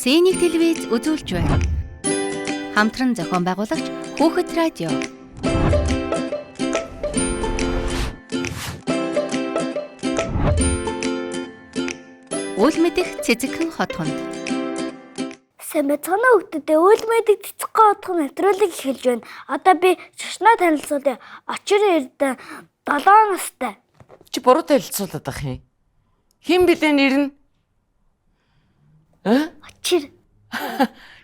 Синий телевиз үзүүлж байна. Хамтран зохион байгуулагч Хүүхэд радио. Үл мэдэх цэцэгхэн хот хонд. Сайн цанаа хөлтөдөө үл мэдэх цэцэгхэн хот хонд нэвтрүүлэг эхэлж байна. Одоо би шашнаа танилцуулъя. Очир эрдэ 7 настай. Чи буруу танилцуулаад ах юм. Хэн блэ нэр нь? Очир.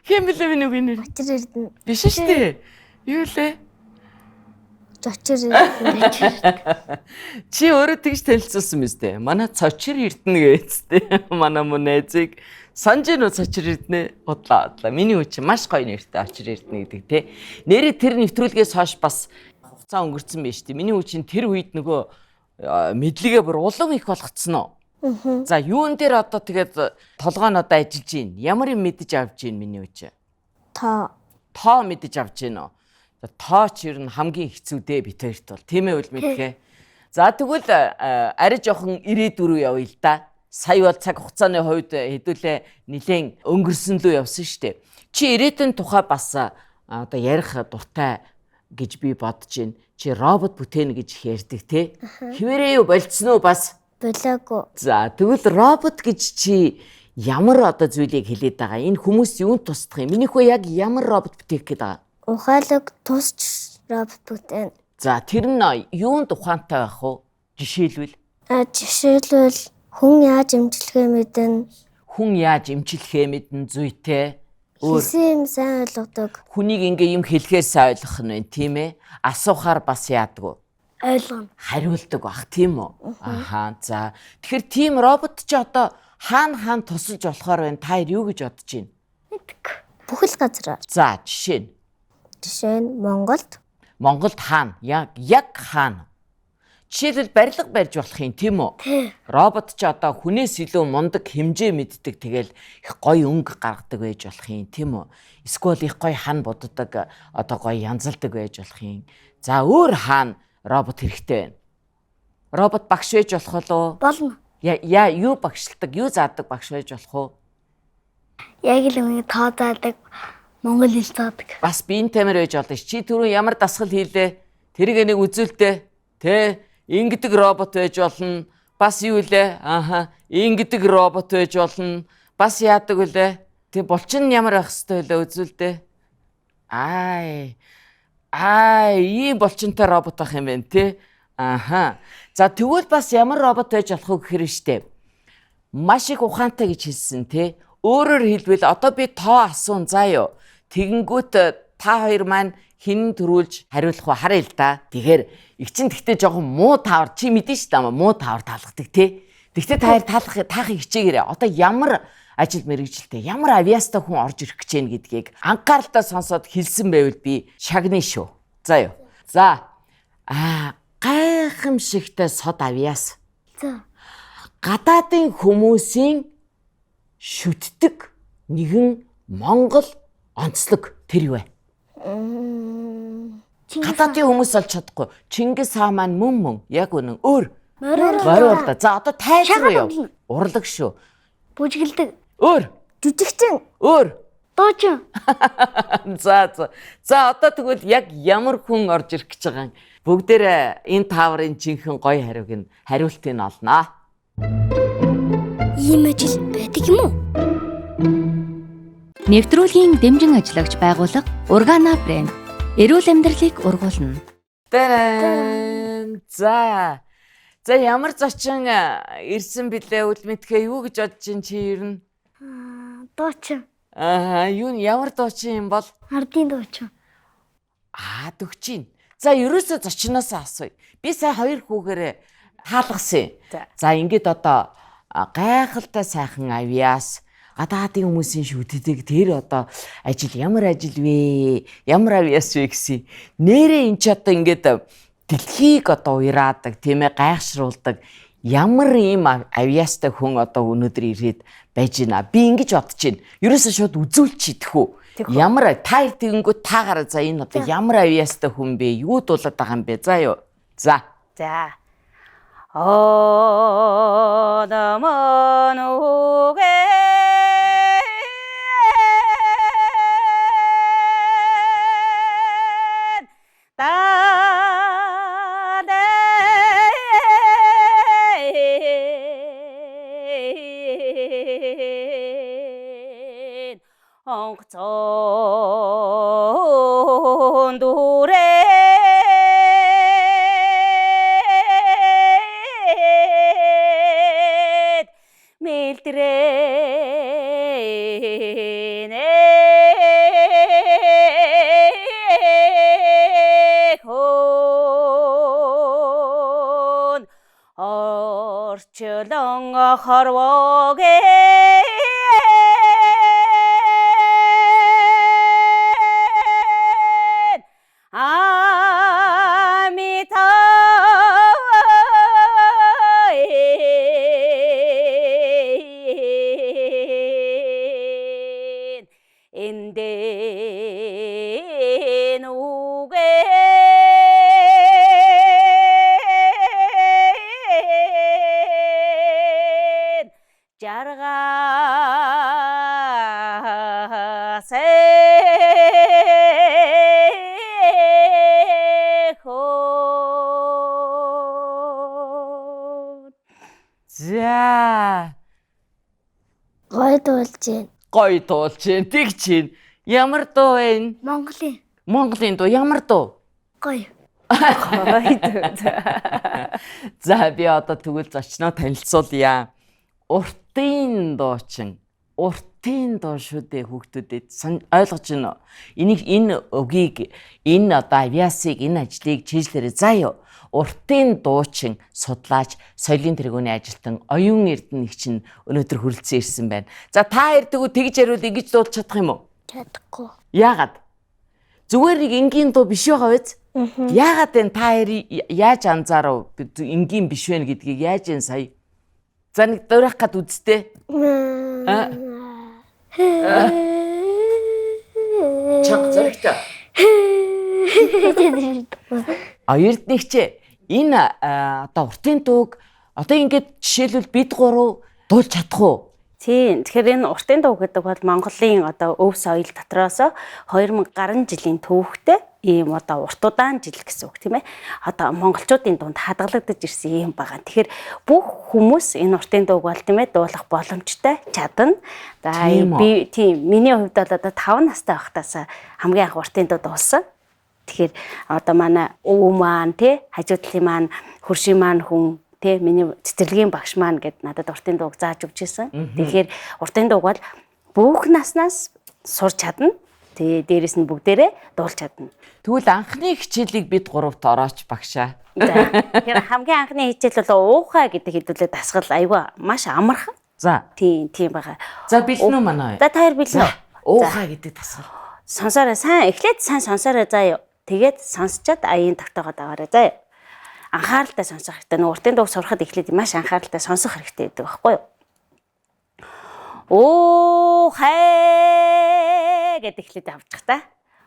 Хэн блэ миний үгийн нэр? Очир эрдэ. Биш шүү дээ. Юу лээ? Очир эрдэ. Чи өөрөө тэгж танилцуулсан мэт дээ. Манай цочир эрдэнэ гэжтэй. Манай мөн найзыг санаж нь цочир эрдэнэ бодлоо. Миний үе чи маш гоё нэртэй очир эрдэнэ гэдэг те. Нэрээ тэр нэвтрүүлгээс хойш бас хугацаа өнгөрцөн байж тээ. Миний үе чинь тэр үед нөгөө мэдлэгээ бүр улам их болгоцсон уу? За юун дээр одоо тэгээд толгой нь одоо ажиллаж байна. Ямар юм мэдэж авч байна миний үе чи? Тоо мэдэж авч байна уу? Тоо ч ер нь хамгийн хэцүү дээ бит хоёрт бол. Тийм ээ үл мэдхээ. За тэгвэл арай жоохон ирээдүр рүү явъя л да. Сая бол цаг хугацааны хувьд хэдүүлээ нэлээд өнгөрсөн лөө явсан шүү дээ. Чи ирээдүйн тухай бас одоо ярих дуртай гэж би бодож байна. Чи робот бүтээнэ гэж их ярьдаг те. Хിവэрээ юу болцсон уу бас? Болоогүй. За тэгвэл робот гэж чи ямар одоо зүйлийг хэлээд байгаа? Энэ хүмүүс юунд тусдах юм? Миний хөө яг ямар робот бүтээх гээд байгаа? Ухаалаг тусч робот бүтээн. За тэр нь юунд ухаантай байх вэ? Жишээлбэл? Жишээлбэл хүн яаж эмчлэхээ мэднэ. Хүн яаж эмчлэхээ мэднэ зүйтэй. Хийсэн юм сайн ойлгодог. Хүнийг ингээ юм хэлэхээс ойлгох нь байна, тийм ээ? Асуухаар бас яадаг. Ойлгоно. Хариулдаг бах, тийм үү? Ахаа. За тэгэхээр тийм робот ч одоо хаана тусалж болохоор байна? Та юу гэж бодож байна? Мэдгүй. Бүхэл газар. За жишээ нь Монголд. Монголд хаана? Яг хаана? Жишээлбэл барилга барьж болох юм, тийм үү? Тий. Робот ч одоо хүнээс илүү мундаг хэмжээ мэддэг, тэгэл их гоё өнгө гаргадаг байж болох юм, тийм үү? Эсвэл их гоё хан буддаг, одоо гоё янзалдаг байж болох юм. За өөр хаана робот хэрэгтэй байна? Робот багш байж болох уу? Болно. Юу багшилдаг, юу заадаг багш байж болох уу? Яг л үнэ тоо заадаг, монгол хэл заадаг. Бас биеийн тамир байж болно. Чи түрүү ямар дасгал хийлээ? Тэрийг нэг үзүүлдэ. Тэ ингэдэг робот байж болно. Бас юу лээ? Ингэдэг робот байж болно. Бас яадаг үлээ? Тэг булчин ямар байх хэвтэй лээ үзүүлдэ. Ийм булчинтай робот ах юм байна те. За тэгвэл бас ямар робот байж болох вэ гэхээр штэ. Маш их ухаантай гэж хэлсэн те. Өөрөөр хэлбэл одоо би тоо асуун заа юу. Тэгэнгүүт та хоёр маань хин төрүүлж хариулах уу харъя л да. Тэгэхээр их чин тэгтээ жоохон муу таавар чи мэдэн шүү дээ муу таавар таалгадаг те. Тэгтээ та хоёр таахыг хичээгээрэй. Одоо ямар ажил мэргэжилтэй ямар авиастай хүн орж ирэх гэж байна гэдгийг анхааралтай сонсоод хэлсэн байвал би шагнана шүү. За юу. За гайхамшигтай сод авиас. За. Гадаадын хүмүүсийн шүтдэг нэгэн Монгол онцлог тэр юу вэ? Гадаадын хүмүүс олж чадахгүй. Чингис хаан маань мөн яг үнэн өөр. Морь да. За одоо тайзруу яв. Урлаг шүү. Бүжгэлдэг. Өөр. Жүжигчин. Өөр. Дуучин. За одоо тэгвэл яг ямар хүн орж ирэх гэж байгаа юм. Бүгдээрээ энэ тааврын жинхэнэ гоё хариултыг нь олноо. Ийм ажил байдаг юм уу? Нэвтрүүлгийн дэмжин ажиллагч байгууллага Ургана брэнд. Эрүүл амьдралыг ургуулна. Таран. За ямар зочин ирсэн бэлээ үл мэдхээ юу гэж бодож чинь чи ер нь? Дуучин. Юу ямар дуучин юм бол? Ардын дуучин. Дөгчин. За ерөөсөө зочноос асууя. Би сая 2 хүүгээрээ хаалгасан. За ингээд одоо гайхалтай сайхан авиас гадаадын хүмүүсийн шүтдэг тэр одоо ямар ажил вэ? Ямар авиас вэ гэсэн. Нэрээ энэ ч одоо ингээд дэлхийг одоо уяраадаг, тийм ээ гайхшруулдаг. Ямар ийм авиастай хүн одоо өнөөдөр ирээд байж гинэ. Би ингэж бодож байна. Ерөөсөө шууд үзүүлчихийдэх үү? Ямар та тэгэнгүүт та гараа за энэ одоо ямар авиастай хүн бэ? Юу дуулаад байгаа юм бэ? За юу. За. 어머누게 онгоцон дүрээд мэлдрэнэ хон орчлон хорвогээ 엔데 노게 자라가세 За Гой дуулж байна. гоё дуулж чинь тэг чинь ямар дуу вэ? Монголын Монголын дуу ямар дуу? гоё. За би одоо тэгвэл зочноо танилцуулъя. Уртын дуучин. Уртын дуу шүү дээ хүүхдүүдэд ойлгож байна уу? Энэ өгийг энэ одоо авиасыг энэ ажлыг чийжлээрээ заа юу. Уртын дуучин судлаач соёлын тэргүүний ажилтан оюун эрдэнэ чинь өнөөдөр хүрэлцэн ирсэн байна. За та хоёр тэгвэл тэгж яриул ингэж дуулж чадах юм уу? Чадахгүй. Яагаад? Зүгээр нэг энгийн дуу биш байгаа биз? Яагаад вэ та хоёр яаж анзаарав энгийн биш вэ гэдгийг яаж энэ сая? За нэг дуурайх гад үзтээ. Чаг зэрэгтэй. Эрдэнэгч энэ одоо уртын дууг одоо ингээд жишээлбэл бид гурав дуулж чадах уу? Тийм. Тэгэхээр энэ уртын дуу гэдэг бол Монголын одоо өв соёл дотроос 2000 гаруй жилийн түүхтэй ийм одоо уртудаан жил гэсэн үг тийм ээ. Одоо монголчуудын дунд хадгалагдаж ирсэн юм байгаа. Тэгэхээр бүх хүмүүс энэ уртын дууг бол тийм ээ дуулах боломжтой чадна. За би тийм миний хувьд бол одоо 5 настай байхдаас хамгийн анх уртын дуу дуулсан. Тэгэхээр одоо манай өвөө маань тий хажуудлын маань хөршийн маань хүн тэ миний цэцэрлэгийн багш маань гэд надад уртын дууг зааж өгч ирсэн. Тэгэхээр уртын дууг бол бүх наснаас сурч чадна. Тэгээ дээрэс нь бүгдээрээ дуулж чадна. Тэгвэл анхны хичээлийг бид гуравт орооч багшаа. Тэгэхээр хамгийн анхны хичээл бол уухай гэдэг хэдүүлээ дасгал айгүй маш амархан. За. Тийм байгаа. За бэлэн үү манай? За та хоёр бэлэн. Уухай гэдэг дасгал. Сонсоорой сайн эхлээд сайн сонсоорой заа юу. Тэгээд сонсчоод аяын тогтоогоо даваарай заа юу. Анхааралтай сонсох хэрэгтэй. Уртын дууг сурахад эхлээд маш анхааралтай сонсох хэрэгтэй гэдэг байхгүй юу? Оо хай гэдэг эхлээд авчих та.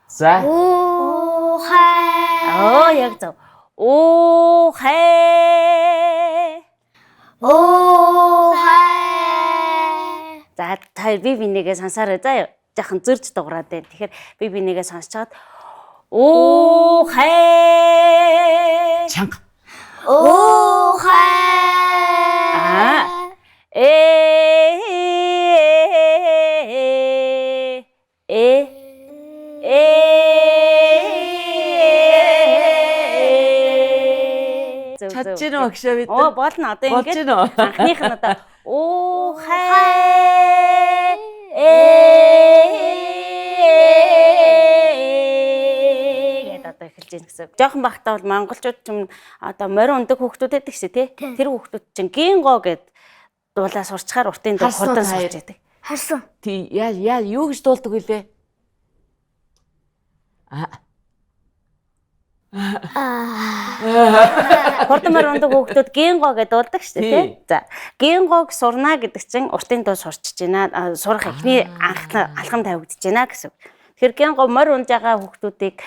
За. Оо хай. Оо яг зөв. Оо хай. Оо хай. За та би бинийгээ сонсоорой заа юу. Жахан зөрж дуурайд байна. Тэгэхээр би бинийгээ сонсчоод оо хай. Чанга. Оо хай. Чадчих нь багшаа бид. Оо болно одоо ингэж анхных нь одоо оо хай гэдэг одоо эхэлж байна гэсэн. Жохон бахтаа бол монголчууд ч юм одоо морин өндөг хүүхдүүд байдаг шээ тий. Тэр хүүхдүүд чинь гинго гэд дуулаа сурчхаар уртын дуу хурдан сурч яадаг. Харсан. Тий яа юу гэж дуулдаг вүлээ? Хурдан морин өндөг хүүхдүүд гинго гэд дуулдаг шээ тий. За гингог сурна гэдэг чинь уртын дуу сурчиж байна. Сурах эхний алхам тавигдаж байна гэсэн. Тэгэхээр гинго морин унж байгаа хүүхдүүдийг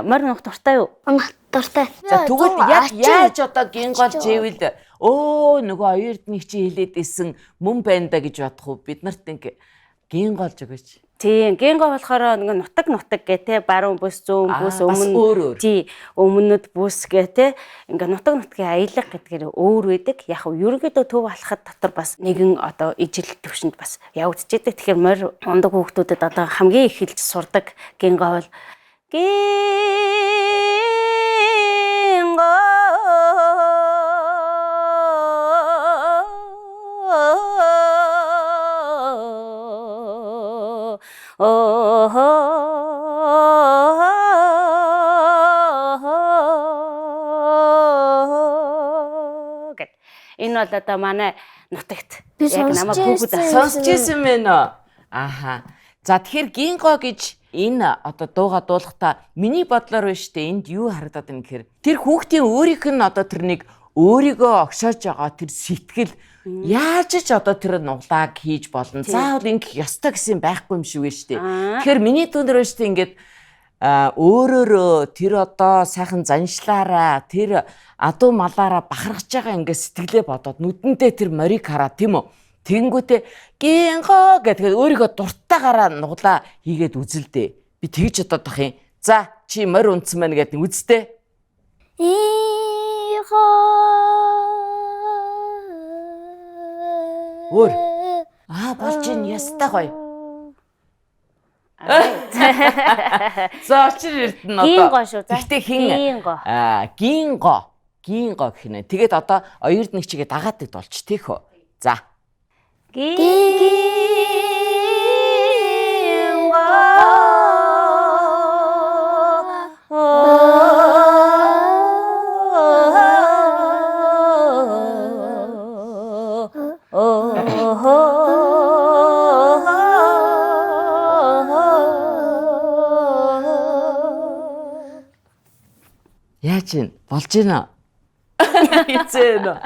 морин унах дуртай юу? Унах дуртай. За тэгвэл яаж одоо гингол живэл өө нөгөө оюун эрдэнэ чи хэлээд исэн мөн байна да гэж бодох уу? Бид нарт ингэ гинголж өгөөч. Тийм, гинго болохоор нэг нутаг гэ те баруун бүс зүүн бүс бас өөр. тий өмнөд бүс гэ те ингээ нутгийн аялга гэдгээр өөр байдаг. Яг нь ерөнхийдөө төв алхахад дотор бас нэгэн одоо ижил төвшөнд бас явагдчихэдэг. Тэгэхээр морь ундаг хүүхдүүдэд одоо хамгийн их хэлж сурдаг гинго бол гинго гэт. Энэ бол одоо манай нутагт яг намайг бүгд Сонсч ирсэн мэн үү? Аха. За тэгэхээр гинго гэж энэ одоо дууга дуулахдаа миний бодлоор байна шүү дээ. Энд юу харагдаад байна гэхээр тэр хүүхдийн өөрийнх нь одоо тэр нэг өөрийгөө огшоож байгаа тэр сэтгэл яаж ч одоо тэр нуглааг хийж болно. Заавал ингэх ёстой гэсэн байхгүй юм шиг байна шүү дээ. Тэгэхээр миний дүндэр байна шүү дээ ингээд өөрөөрөө тэр одоо сайхан заншлаараа тэр адуу малаараа бахархаж байгаа ингээд сэтгэлээ бодоод нүдэндээ тэр морийг хараа тийм үү? Тэнгүүтээ гинго гэдэг өөрийгөө дуртаагаараа нуглаа хийгээд үзэлдээ. Би тэгж бодоод бах юм. За чи морь унтсан байна гэдэг нь үзтээ. Өөр. Болж ин ястаа гоё. За очир эрдэнэ одоо. Гинго шүү. За. Гэхдээ хин гинго гэх нэ. Тэгээд одоо оёрд нэг чигээ дагаад болж тийх үү. За. Яаж ин болж гинэ? Эцэн.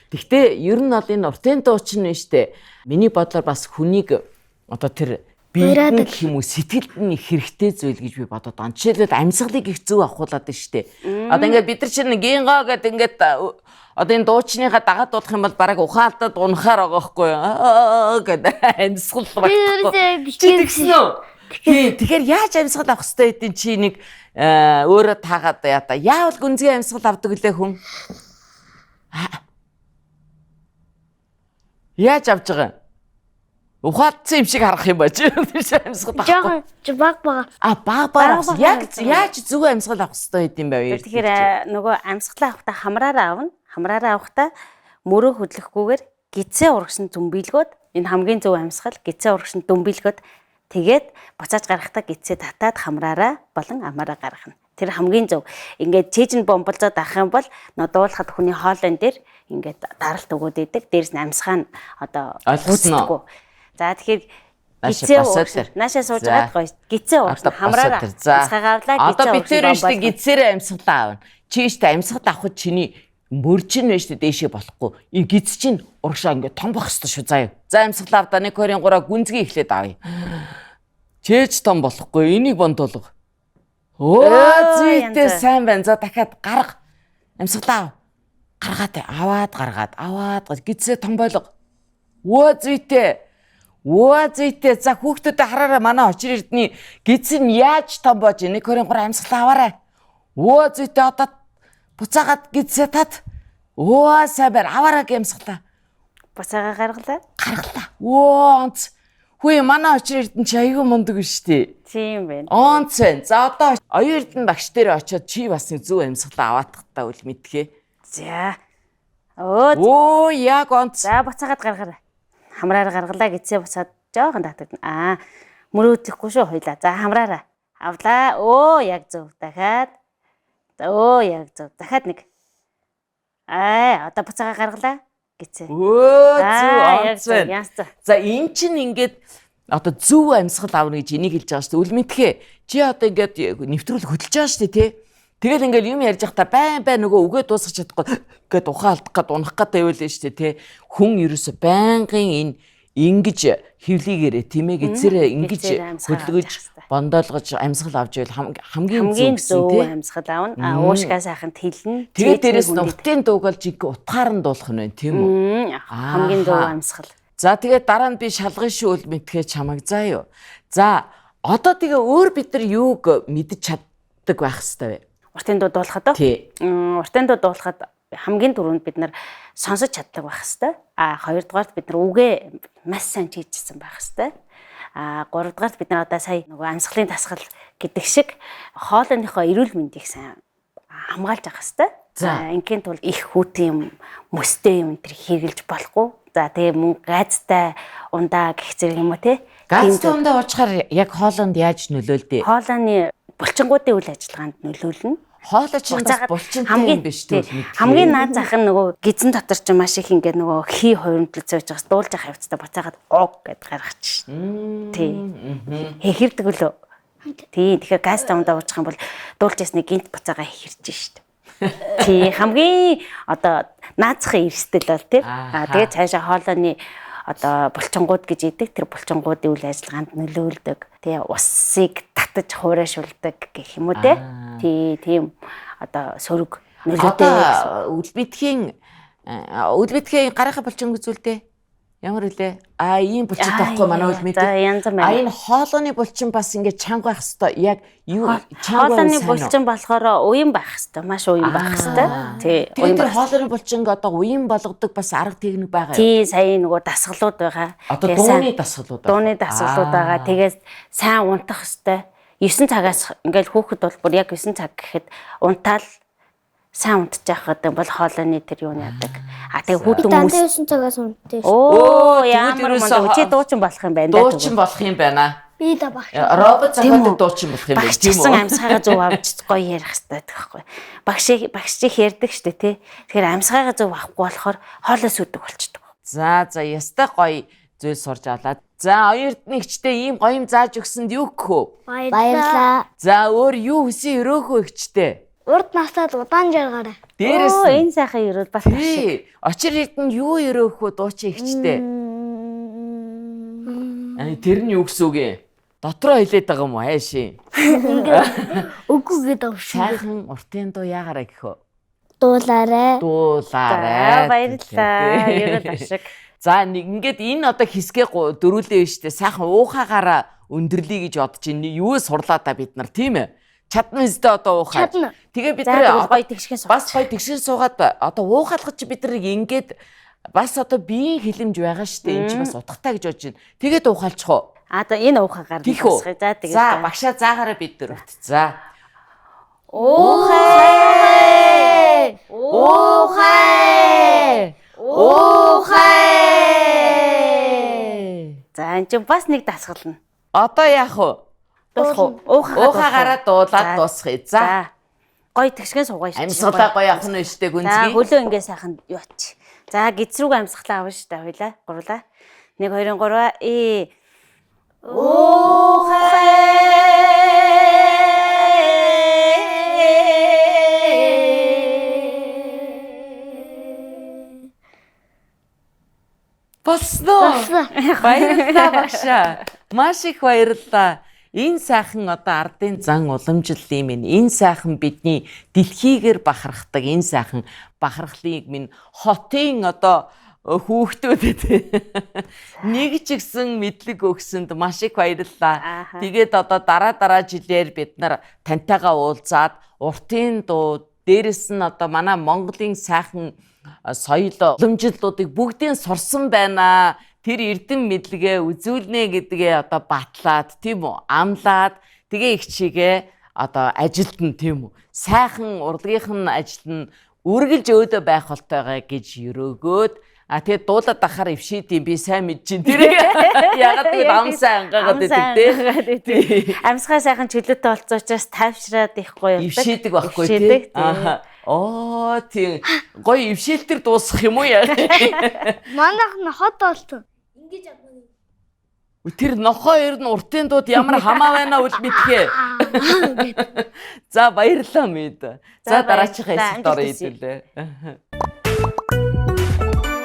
Гэхдээ ер нь бол энэ уртын дууч нь штэ. Миний бодлоор бас хүнийг одоо тэр биед гэх юм уу сэтгэлд нь хэрэгтэй зүйл гэж би бодоод байгаа. Жишээлбэл амьсгалыг их зөв авахуулаад байна штэ. Одоо ингээд бид нар чинь гинго гэдэг ингээд одоо энэ дуучныхаа дагаад дуулах юм бол бараг ухаалтад унахаар байгаа байхгүй юу гэдэг амьсгал байхгүй. Чи тэгсэн үү? Тэгэхээр яаж амьсгал авах хэрэгтэй гэдэг чи нэг өөрөө таагаад яата. Яавал гүнзгий амьсгал авдаг үлээ хүн? Яаж авч байгаа? Ухаалтсан юм шиг харах юм ба чи амьсгал авахгүй. Баг бага. Баг. Яаж зөв амьсгал авах хэрэгтэй гэдэг юм бэ? Тэгэхээр нөгөө амьсгалаа авахдаа хамраараа авна. Хамраараа авахдаа мөрөө хөдлөхгүйгээр гизээ урагшин дүмбилгөөд энэ хамгийн зөв амьсгал гизээ урагшин дүмбилгөөд тэгээд буцааж гаргахдаа гизээ татаад хамраараа болон амаараа гаргана. Тэр хамгийн зөв. Ингээд чэжин бомболзоод авах юм бол дуулахад хүний хоолойн дээр ингээд даралт өгөөд идэг. Дээрс нь амьсгаа нь одоо ойлгосноо. За тэгэхээр гизээ наашаа сууж байгаа гоё. Гизээ уурсан хамраараа амьсгаа авлаа. Одоо бид тэр нь штэ гизээрээ амьсгалаа аавна. Чи штэ амьсгал авахд чиний мөрчин байж штэ дээшээ болохгүй. Энэ гиз чинь урагшаа ингээд том бах хэвчээ шүү заяа. За амьсгалаа авда 1 2 3 гүнзгий эхлээд авъя. Чээж том болохгүй. Энийг бондуулга. Зүйтэй сайн байна. За дахиад гарга. Амьсгалаа аваад гаргаад гизээ том болго. Зүйтэй. За хүүхдүүдэд хараараа манай очир эрдний гиз нь яаж том боож 1 2 3 амьсгалаа аваарай. Зүйтэй одоо буцаагаад гизээ тат. Сайн байна. Аваараа амьсгалаа. Буцаагаа гаргалаа. Онц. Хөөе манай очир эрдэн чи аягүй мундаг биш үү? Тийм байна. Онц байна. За одоо оюун эрдэнэ багш дээр очиод чи бас нэг зөв амьсгалаа аваадахтаа үл мэдхээ. За. Яг онц. За буцаагаад гаргаарай. Хамраараа гаргалаа гэцээ буцаад жоохон татагдана. Мөрөөдлөхгүй шүү хоёлаа. За хамраараа. Авлаа. Яг зөв. Дахиад. Яг зөв. Дахиад нэг. Одоо буцаагаа гаргалаа. Гэцээ. Зөв. За эн чинь ингээд одоо зөв амьсгал аавна гэж энийг хэлж байгаа шүү дээ. Үл мэдхээ. Чи одоо ингээд нэвтрүүл хөдөлж байгаа шүү дээ, тий? Тэгэл ингээд юм ярьж байхдаа байн нөгөө үгээ дуусгах чадахгүй гээд ухаан алдах гээд унах гээд байвал шүү дээ, тий? Хүн ерөөсө байнгын энэ ингэж хөвлийгээрээ тийм ээ гэцээрээ ингэж хөдөлгөж бондоолгож амьсгал авч байвал хамгийн зөв амьсгал аавна. Уушгаа сайхан тэлнэ. Тэгээд дээрээс нутгийн дууг олж утгаар нь дуулах нь байна тийм үү? Хамгийн зөв амьсгал. За тэгээд дараа нь би шалган шүү мэдхээ чамаг заа юу. За одоо тэгээ өөр бид нар юуг мэдж чаддаг байх хэвээр вэ? Уртын дуу дуулахад Тий. Уртын дуу дуулахад хамгийн түрүүнд бид нар сонсож чаддаг байх хэвээр. Хоёрдугаарт бид нар үгээ маш сайн хийжсэн байх хэвээр. Гуравдугаарт бид нар одоо сая нөгөө амьсгалын тасгал гэдэг шиг хоолойныхоо эрүүл мэндийг сайн хамгаалж авах хэвээр. За ингийн тулд их хүүтэн юм, мөстэй юм тэр хэрэгжилж болохгүй. За тэгээ мөн газтай ундаа гэх зэрэг юм уу те. Газтай ундаа уучаар яг хоолонд яаж нөлөөлдөө? Хоолойны булчингуудын үйл ажиллагаанд нөлөөлнө. Хоолойч бас булчинтай юм биш үү? Хамгийн наад зах нь нөгөө гизэн дотор ч маш их ингээд нөгөө хий хувирмтлж байж байгаас дуулж явах явцдаа буцаагаад ог гэд гаргачих шин. Тий. Хэрдэг үлээ. Тий. Тэгэхээр газтай ундаа уучих юм бол дуулж ясныг гинт буцаагаа хэрж шин. Тий. Хамгийн одоо наацхан эрсдэл бол тий. Тэгээд цаашаа хоолойны одоо булчингууд гэж идэг тэр булчингуудын үйл ажиллагаанд нөлөөлдөг. Тэгээ усыг татаж хуурайшуулдаг гэх юм уу те. Тийм одоо сөрөг нөлөөтэй үлбитхийн гарынхаа булчинг үзүүлдэ. Ямар үлээ? Ийм булчин таахгүй манай үл мэдээ. За янз бүр. Энэ хоолойны булчин бас ингэ чанга байх хэвээр. Яг юу хоолойны булчин болохоор уян байх хэвээр. Маш уян байх хэвээр. Тий. Тэгээд хоолойны булчинг одоо уян болгодог бас арга техник байгаа. Тий, сая нөгөө дасгалууд байгаа. Одоо дууны дасгалууд байгаа. Дууны дасгалууд байгаа. Тэгээд сайн унтах хэвээр. 9 цагаас ингээл хүүхэд бол бүр яг 9 цаг гэхэд унтаал сайн унтчих яхад бол хоолойны тэр юу яадаг. Тэгээ хүүтэн хүмүүс 9 цагаас унтдээ. Ямар мөн чи дуучин болох юм байна даа. Дуучин болох юм байна. Би да багш. Робот зохиолд дуучин болох юм байна тийм үү? Амьсгайгаа зөв авч гоё ярих хэрэгтэй байхгүй. Багш чи ярьдаг штэ тий. Тэгэхээр амьсгайгаа зөв авахгүй болохоор хоолой сүдэг болчихдог. За ястай гоё зүйл сурж авлаа. За оюутнэгчтэй ийм гоё юм зааж өгсөнд юу гэх вэ? Баярлалаа. За өөр юу хүсэн өрөөхөө ихчтэй. Урд насаад удаан жаргаарай. Дээрээс энэ сайхан өрөөл бас шиг. Тий. Очир хэдэн юу өрөөхөө дуучин ихчтэй. Тэр нь юу гэсэн үг юм? Дотроо хэлээд байгаа юм уу хайшин? Үгүй гэдэг авшиг. Сайхан уртын дуу яагараа гэхөө. Дуулаарай. Дуулаарай. Баярлалаа. Өрөөл ашиг. За ингээд энэ одоо хэсгээ дөрүүлээ штэ. Сайхан уухаагаараа өндөрлөе гэж бодож ин юу сурлаа та бид нар тийм ээ. Чадна үстэй одоо уухаа. Тэгээ бид нар гоё тэгшгэн бас гоё тэгшгэн суугаад одоо уухалгаж чи бид нарыг ингээд бас одоо биеийн хилэмж байгаа штэ. Энд чи бас утгатай гэж бодож байна. Тэгээд уухалчих уу? Одоо энэ уухаагаар босгоё. За тэгээд. За багшаа заагаараа бид нар урт. За. Уухай! Уухай! Уухай! За энэ чинь бас нэг дасгална. Одоо яах вэ? Дуусах уу? Уухаагаараа дуулаад дуусгая. За. Гоё тэгшгэн суугая шүү. Амьсгалаа гоё авах нь штэ гүнзгий. За хөлөө ингээ сайхан юуч. За гизрүүг амьсгалаа авна штэ хоёлаа. Гурлаа. 1 2 3 Босноо. Баярлалаа багшаа. Маш их баярлалаа. Энэ сайхан одоо ардын зан уламжлалын минь энэ сайхан бидний дэлхийгээр бахархдаг энэ сайхан бахархлыг минь хотын одоо хүүхдүүдэд нэг ч ихсэн мэдлэг өгсөнд маш их баярлалаа. Тэгээд одоо дараа жилээр бид нар тантайгаа уулзаад уртын дуу дээрэс нь одоо манай Монголын сайхан соёл уламжлалуудыг бүгдийг сурсан байна. Тэр эрдэм мэдлэгээ үзүүлнэ гэдгээ одоо батлаад тийм үү амлаад тэгээ их чигээ одоо ажилд нь тийм үү сайхан урлагийнх нь ажилд нь үргэлж өөдөө байх болтойгоо гэж өрөөгөөд тэгээд дуулаад ахаар өвшид юм би сайн мэдэж чинь тэр ягаад гэвэл амсаа ангаагаад байдаг тий амьсгаа сайхан чөлөөтэй болцоо учраас тайвшраад ихгүй явдаг өвшидэг байхгүй тий оо тий гоё өвшилтэр дуусах юм уу яа манайх нь хот болсон. Ингэж авах. Тэр нохоо ер нь уртын дууд ямар хамаа байна үл мэдхээ. За баярлалаа мэд. За дараачихаа хэсэгт орё хэдүүлээ.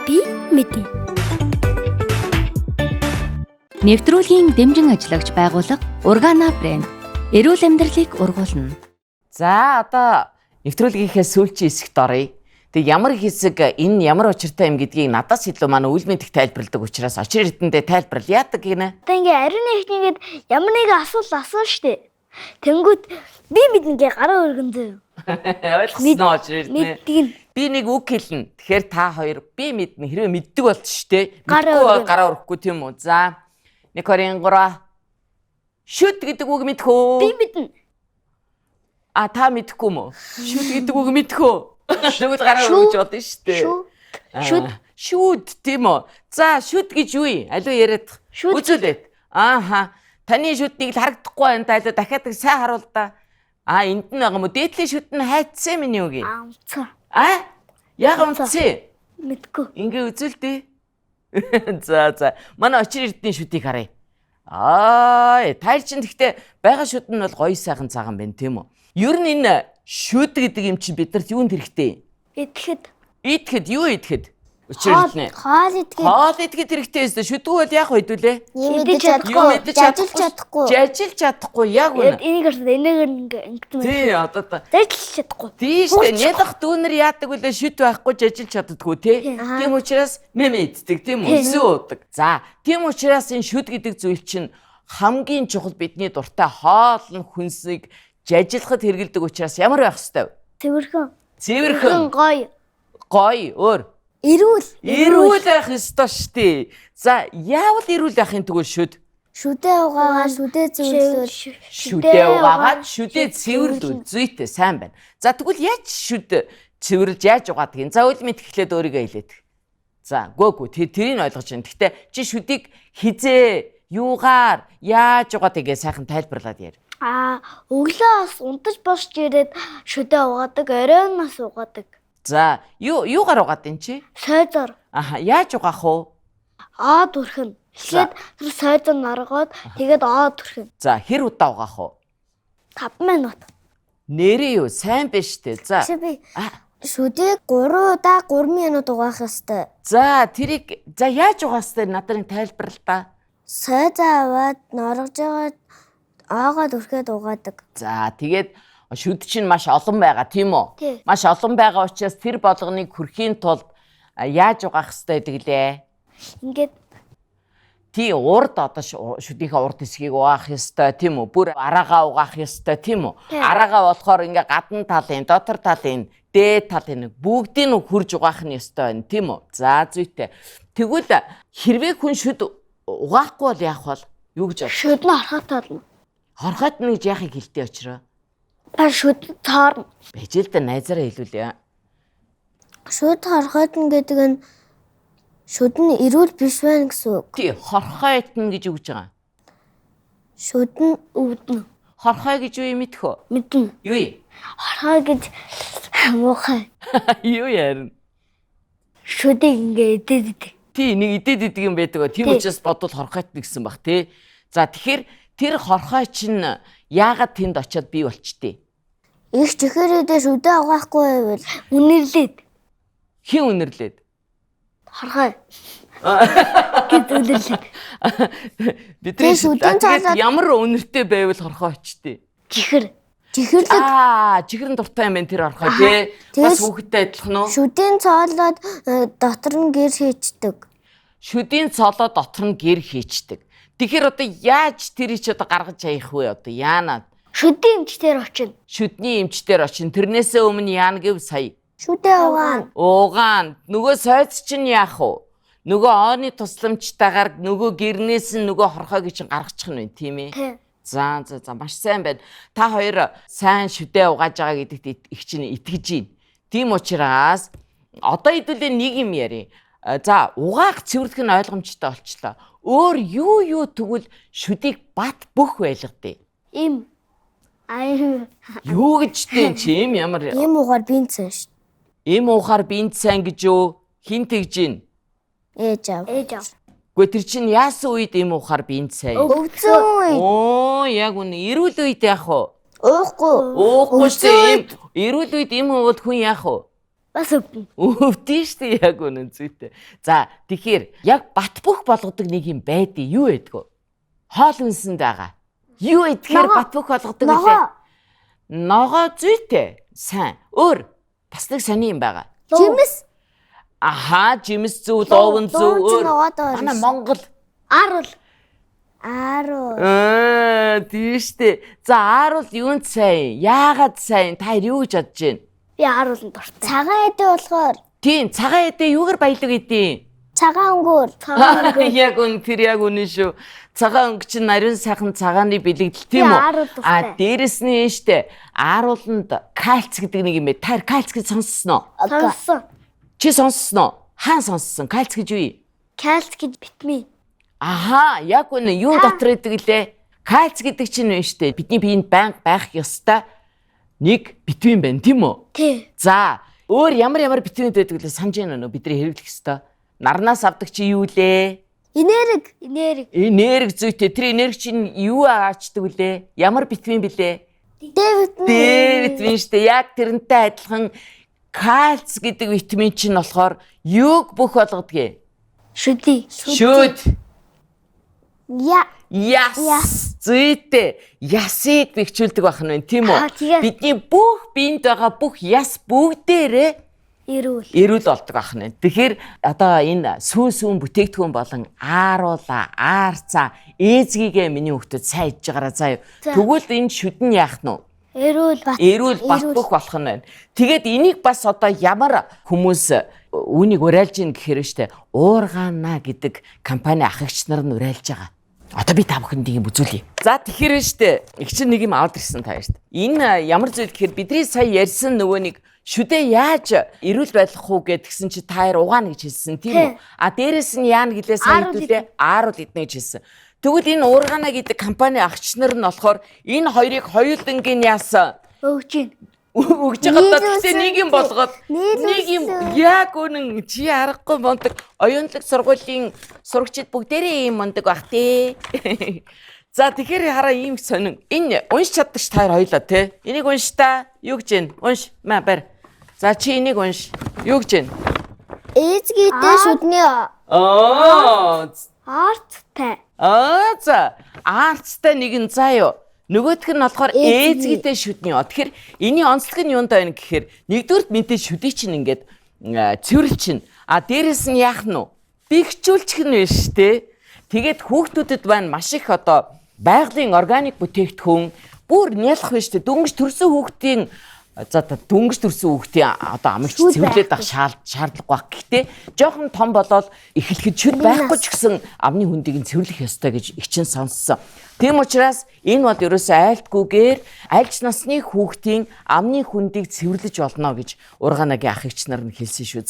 Би мэдээ. Нэвтрүүлгийн дэмжин ажиллагч байгууллага Ургана брэнд эрүүл амьдралыг ургуулна. За одоо нэвтрүүлгийнхээ сүүлчийн хэсэгт оръё. Тэг ямар хэсэг энэ ямар учиртай юм гэдгийг надаас илүү манай үйл мэдэх тайлбарладаг учраас очир эрдэндээ тайлбарлал яадаг гинэ. Одоо ингээ ариун эхнийгээд ямар нэг асуул штэ. Тэнгүүд би мэднэгээ гараа өргөн зөө. Ойлгосноо очир эрдэнэ. Мэддэг. Би нэг үг хэлнэ. Тэгэхээр та хоёр би мэднэ хэрвээ мэддэг болт штэ. Гараа Гараа өрөхгүй тийм үү. За 1 2 3 шүд гэдэг үг мэдэх үү? Би мэднэ. Та мэдэхгүй мө? Шүд гэдэг үг мэдэх үү? Шүд гараа өргөж бодно штэ. Шүд тийм үү. За шүд гэж юу юм? Аливаа яриад үзүүлээд. Ааха. Таны шүднийг л харагдахгүй байна. Аливаа дахиад сайн харуул да. Энд нь байгаа мө? Дээдлийн шүд нь хайцсан миний үг. Амцсан. Яг унтсан. Мэдгүй. Ингээ үзүүлдэ. За. Манай очир эрдний шүдийг харъя. Таар чин гэхдээ байгаа шүд нь бол гоё сайхан цагаан байна тийм үү? Ер нь энэ шүд гэдэг юм чи биднэрт юунд хэрэгтэй? Идэхэд юу идэхэд? Учир эрдэнэ. Хоол идэхэд. Хоол идэхэд хэрэгтэй эсвэл шүдгүү бол яг хөдөлөө? Мэдэж чадахгүй. Жажилж чадахгүй яг үнэ. Энийг ингэдэг. Тий одоо Зажилж чадахгүй. Тий штэ нялах дүүнэр яадаг үлээ шүд байхгүй жажилж чаддаггүй тий. Тийм учраас мэмэ иддэг тийм үү? Сүн уудаг. За тийм учраас энэ шүд гэдэг зүйл чинь хамгийн чухал бидний дуртай хоол нь хүнсийг жажилахад хэрэгэлдэг учраас ямар байх ёстой вэ? Цэвэрхэн. Гоё. Өөр. Эрүүл байх ёстой штэ. За яавал эрүүл байхын төгөө шүд? Шүдээ угаагаад шүдээ цэвэрлүүл. Зүйтэй сайн байна. За тэгвэл яаж шүд цэвэрлж яаж угаадаг юм? За үл мэд эхлээд өөрийгөө хэлээд. За гүйгүй тэрийг ойлгож байна. Гэхдээ чи шүдийг хизээ юугаар яаж угаадаг гэж сайхан тайлбарлаад яар. Өглөө бас унтаж босч ирээд шүдээ угаадаг, оройн нас угаадаг. За юугаар угаадаг юм чи? Сойзоор. Яаж угаах вэ? Дүрхэн. Эхлээд тэр сойзоор наргоод тэгээд дүрхэн. За хэр удаа угаах вэ? 5 минут. Нэрээ юу? Сайн биш үү? За. Шүдийг 3 удаа 3 минут угаах ёстой. За тэрийг яаж угаах ёстой надад тайлбарлал та. Сойзоо аваад норгож байгаа дүрхээд угаадаг. За тэгээд шүд чинь маш олон байгаа тийм үү? Маш олон байгаа учраас тэр болгоныг хүрхийн тулд яаж угаах ёстой гэдэг лээ? Ингээд урд одоо шүдийнхээ урд хэсгийг угаах ёстой тийм үү? Бүр араагаа угаах ёстой тийм үү? Араагаа болохоор ингээ гадна талын, дотор талын, дээд талын бүгдийг нь хурж угаах нь ёстой байна тийм үү? За зүйтэй. Тэгвэл хэрвээ хүн шүд угаахгүй бол яах вэ? Юу гэж бодож? Шүд нь орхот болно. Хорхойд нь гэж яахыг хэлдэг очроо. Шүд цаарна. Бэжэл дэ найзаараа хэлүүлээ. Шүд хорхойд нь гэдэг нь шүд нь эрүүл биш байна гэсэн үг. Тий, хорхойд нь гэж үгж байгаа. Шүд нь өвдөн. Хорхой гэж юу юм мэдэх үү? Мэднэ. Юу юм? Хорхой гэж муухай. Юу яарна? Шүдийг ингээ идэдэг. Тий, нэг идэдэг юм байдаг. Тийм учраас бодвол хорхойд гэсэн баг тий. За тэгэхээр тэр хорхой чинь яагаад тэнд очиод бий болчтээ? Их чихээрээ шүдээ угаахгүй байвал үнэрлээд. Хин үнэрлээд? Хорхой. Гэт үнэрлээд. Бидний шүдээ ямар үнэртэй байвал хорхой очтээ? Чихэр. Чихэр нь дуртай юм байна тэр хорхой тий. Бас хүүхэдтэй адилхан уу? Шүдийн цоолоод дотор нь гэр хийчдэг. Шүдийн цоолоод дотор нь гэр хийчдэг. Тэгэхээр одоо яаж тэрийг ч одоо гаргаж хаях вэ одоо яанаа? Шүдийн эмчтэр очино. Шүдний эмчтэр очино. Тэрнээсээ өмнө яана гэв сая. Шүдээ угаана. Нөгөө сойц чинь яах вэ? Нөгөөооны тусламжтайгаар нөгөө гэрнээс нь нөгөө хорхойг чинь гаргачих нь байна тийм ээ. За маш сайн байна. Та хоёр сайн шүдээ угааж байгаа гэдэгт их чинь итгэж байна. Тийм учраас одоо хэдүүлээ нэг юм ярив. За угаах цэвэрлэх нь ойлгомжтой болчлоо. Өөр юу тэгвэл шүдийг бат бөх байлгадээ. Юу гэж тийм чи ямар угаар бинцэн шүү. Уухаар бинцэн гэж юу? Хин тэгж гин? Ээж аав. Гэхдээ тэр чинь яасан үед уухаар бинцэн? Өвдсөн үед. Яг үнэ эрүүл үед яах вэ? Уухгүй шүү. Эрүүл үед хувууд хүн яах вэ? Бас өвдөн шүү яг үнэн зүйтэй. За тэгэхээр яг бат бөх болгодог нэг юм байдیں۔ Юу байдгөө? Хоол үнсэнд байгаа. Юу идэхээр бат бөх болгодог вэ? Ногоо зүйтэй. Сайн. Өөр бас нэг сони юм байгаа. Жимс. Аха, жимс зөв, луун зөв. Манай Монгол. Ааруул. Тийштэй. За ааруул юунд сайн? Яагаад сайн? Та юу гэж бодож байна? Би аарууланд дуртай. Цагаан эдээ болохоор. Тийм, цагаан эдээ юугаар баялаг идэв? Цагаан өнгөөр. Яг үнэн шүү. Цагаан өнгө чинь нарийн сайхан цагааны бэлэгдэл тийм үү? Дээрэс нь штэ аарууланд кальц гэдэг нэг юм бэ. Та кальц гэж сонссноо? Сонссон. Чи сонссноо? Хаан сонссон? Кальц гэж юу? Кальц гэж витамин. Аха, яг үнэ юу дотор идэг лээ? Кальц гэдэг чинь вэ штэ. Бидний биед байнга байх ёстой нэг витамин байна, тийм үү? Тий. За, өөр ямар витамин байдаг лээ санаж байна уу? Бидний хэрэглэх ёстой. Нарнаас авдаг чи юу лээ? Энерги зүйтэй. Тэр энерги чинь юу аачдаг вүлээ? Ямар витамин бэлээ? D витамин штэ. Яг тэрнтэй адилхан кальц гэдэг витамин чинь болохоор юуг бүх болгодгийг? Шүд. Яс. Зүйтэй. Ясыг бэхжүүлдэг байх нь тийм үү? Бидний бүх биед байгаа бүх яс бүгдээрээ эрүүл болдог байх нь. Тэгэхээр одоо энэ сүүн бүтээгдэхүүн болон ааруула, аарцаа, ээзгийгээ миний хүүхдүүд сайн идж байгаараа заа юу. Тэгвэл энэ шүд нь яах нь вэ? Эрүүл бат бүх болох нь байна. Тэгээд энийг бас одоо ямар хүмүүс үүнийг уриалж ийн гэхээр штэ уургаана гэдэг компани ах эгч нар нь уриалж байгаа. Одоо би та бүхэнд ийм үзүүлье. За тэгэхээр штэ их чинь нэг юм аваад ирсэн та штэ. Энэ ямар зүйл гэхээр бидний сая ярьсан нөгөө нэг шүдээ яаж эрүүл байх уу гэдгсэн чи та яар угаана гэж хэлсэн тийм үү? А дээрэс нь яана гэлээ сайн хэлээ ааруул иднэ гэж хэлсэн. Тэгвэл энэ уургаана гэдэг компани агч нар нь болохоор энэ хоёрыг хоёулангийн яасан? Өгж байгаа гэхдээ нэг юм болгоод нэг юм яг үнэн чи аргагүй мондөг оюунлаг сургуулийн сурагчид бүгдээрээ ийм мондөг бах тий. За тэгэхээр хараа ийм сонин. Энэ унш чаддаг ш та хоёлаа тий. Энийг унш та. Юу гэж вэ? Унш. Маа барь. За чи энийг унш. Юу гэж вэ? Ээзгийтэй шүдний аарцтай. За аарцтай нэг нь заа юу. Нөгөөх нь болохоор ээзгийтэй шүдний. Тэгэхээр энэний онцлог нь юунд байна гэхээр нэгдүгürt мэдээ шүдий чинь ингээд цэвэрлэл чинь. А дээрэс нь яах нь вэ? Бэхжүүлчих нь байна шүү дээ. Тэгээд хүүхдүүдэд байна маш их одоо байгалийн органик бүтээгдэхүүн бүр нялх байна шүү дээ. Дөнгөж төрсөн хүүхдийн дөнгөж төрсөн хүүхдийн одоо амигч цэвэрлээд авах шаардлага баг. Гэхдээ жоохон том болоод эхлэхэд шүд байхгүй ч гэсэн амны хүндийг нь цэвэрлэх ёстой гэж их чинь сонссон. Тийм учраас энэ бол ерөөсөө айлтгүйгээр альч насны хүүхдийн амны хүндийг цэвэрлэж болно гэж ургаанагийн ах эгч нар нь хэлсэн шүү.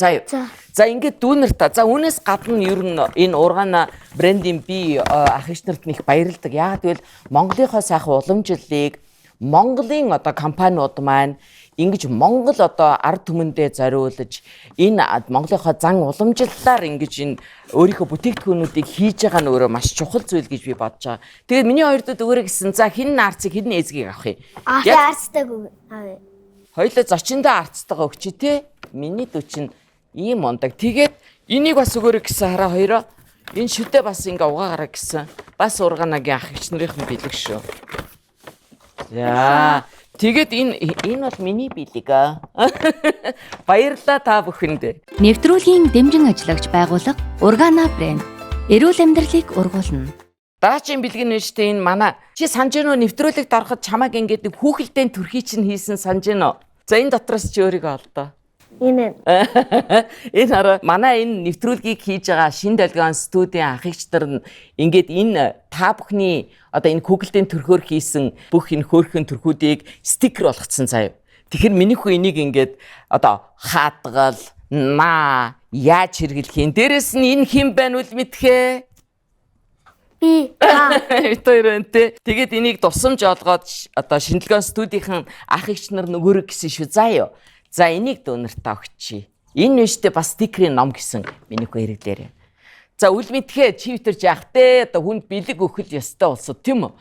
За ингээд дүүнэр та. За үүнээс гадна ер нь энэ ургаана брендийн би ах эгч нарт их баярлдаг. Яагаад гэвэл Монголынхоо сайхан уламжлалыг Монголын одоо компаниуд маань ингэж Монгол одоо ард түмэндээ зориулж энэ Монголынхоо зан уламжлалаар ингэж энэ өөрийнхөө бүтээгдэхүүнүүдийг хийж байгаа нь өөрөө маш чухал зүйл гэж би бодож байгаа. Тэгээд миний хоёр дүүд өөрөө гисэн за хин арцыг хин ээзгийг авах юм. Арцтай авъя. Хоёлоо зочиндоо арцтайгаа өгчий те. Миний дүү чинь ийм мондаг. Тэгээд энийг бас өгөөрэй гэсэн хараа хоёроо. Энэ шүдээ бас ингээ угаагаараа гэсэн. Бас ургаанагийн ах эгч нарын бэлэг шүү. За тэгээд энэ бол миний бэлэг аа. Баярлалаа та бүхэнд. Нэвтрүүлгийн дэмжин ажиллагч байгууллага Ургана брэнд. Эрүүл амьдралыг ургуулна. Дараагийн бэлэг нь штэ энэ манай чи санаж гэнэ үү нэвтрүүлэгт ороход чамааг ингээд хүүхэлдэйн төрхий чинь хийсэн санаж гэнэ үү? За энэ дотроос чи өөрийгөө олдоо. Энэ хараа манай энэ нэвтрүүлгийг хийж байгаа шинэ долгион студийн ах эгч нар нь ингээд энэ та бүхний одоо энэ Google-ийн төрхөөр хийсэн бүх энэ хөөрхөн төрхүүдийг стикер болгоцсон заяа. Тэгэхээр миний хүү энийг ингээд одоо хаатгал, яаж хэрэглэх юм. Дээрэс нь энэ хэн байна үл мэдхээ? би Тэгээд энийг тусамж олгоод одоо шинэлгэн студийнхан ах эгч нар нөгөөрөг гэсэн шүү заяа. За энийг дүүнэртээ өгчий. Энэ нэштэй бас стикерийн ном гэсэн миний хүү хэрэглээрээ. За үл мэдхээ чи витэр жаахтэй одоо хүнд бэлэг өгөх ёстой болсон тийм үү?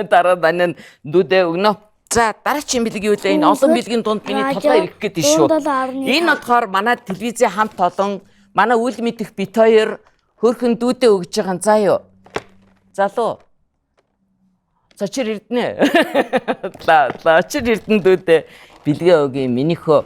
Дараа данаа дүүдээ өгнө. За дараагийн бэлэг юу вэ? Энэ олон бэлгийн дунд миний толгой ирэх гээд шүү. Энэ болохоор манай телевизийн хамт олон манай үл мэдэх бит хоёр хөрхөн дүүдээ өгж байгаа заа юу. Залуу. Цочир эрдэнэ. Очир эрдэн дүүдээ бэлгээ өгье минийхөө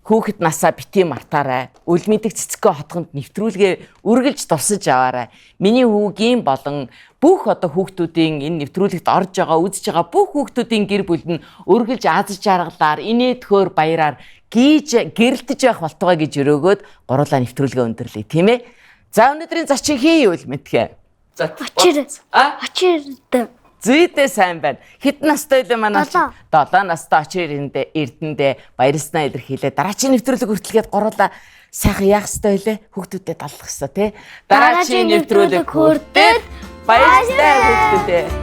Хүүхэд насаа бити мартаарай. Үл мэдэг цэцгээ хотгонд нэвтрүүлгээ үргэлж тусаж аваарай. Миний хүүгийн болон бүх одоо хүүхдүүдийн энэ нэвтрүүлэгт орж байгаа, үзэж байгаа бүх хүүхдүүдийн гэр бүл нь үргэлж аз жаргалаар, инээ төхөөр баяраар гэрэлтэж байх болтугай гэж өрөөгөөд гурлаа нэвтрүүлгээ өндөрлөе, тийм ээ. За өнөөдрийн зочин хий юу мэдхэ? За Очир. Зүйдээ сайн байна. Хэдэн настай вэ манай? 7 настай очир эрдэндээ баярлснаа илэрхийлээ. Дараагийн нэвтрүүлэг хүртэлгээд гурлаа сайхан яах ёстой вэ? Хүүхдүүдэд аллах ёстой тий. Дараагийн нэвтрүүлэг хүртэл баярлалаа хүүхдүүдээ.